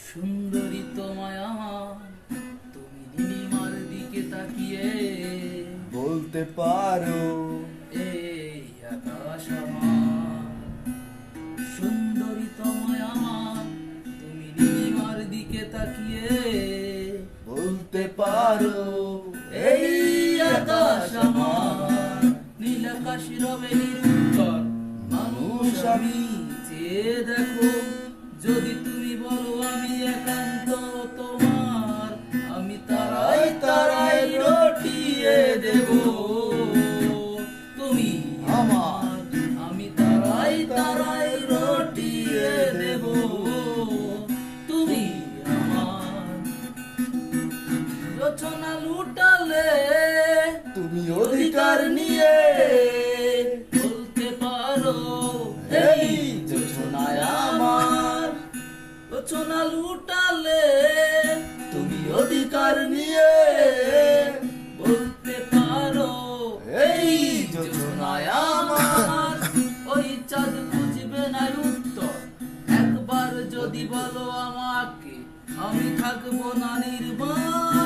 সুন্দরী তোমায় আমার, তুমি নীলিমার দিকে তাকিয়ে বলতে পারো এই আকাশ আমার। সুন্দরী তোমায় আমার, তুমি নীলিমার দিকে তাকিয়ে বলতে পারো এই আকাশ আমার। নীল আকাশ রবে নিরুত্তর, মানুষ আমি চেয়ে দেখো। যদি তুমি বলো আমি একান্ত তোমার, আমি তারাই তারাই রটিয়ে দেব। তুমি আমার, আমি তারাই তারাই রটিয়ে দেব। তুমি আমার। রচনা লুটালে তুমি অধিকার নিয়ে বলতে পারো এই যোজনায় আমার। রচনা লুটালে তুমি অধিকার নিয়ে বলতে পারো এই যোজনায় আমার। ওই চাঁদ খুঁজবে না উত্তর, একবার যদি বলো আমাকে, আমি থাকবো না নির্বাণ।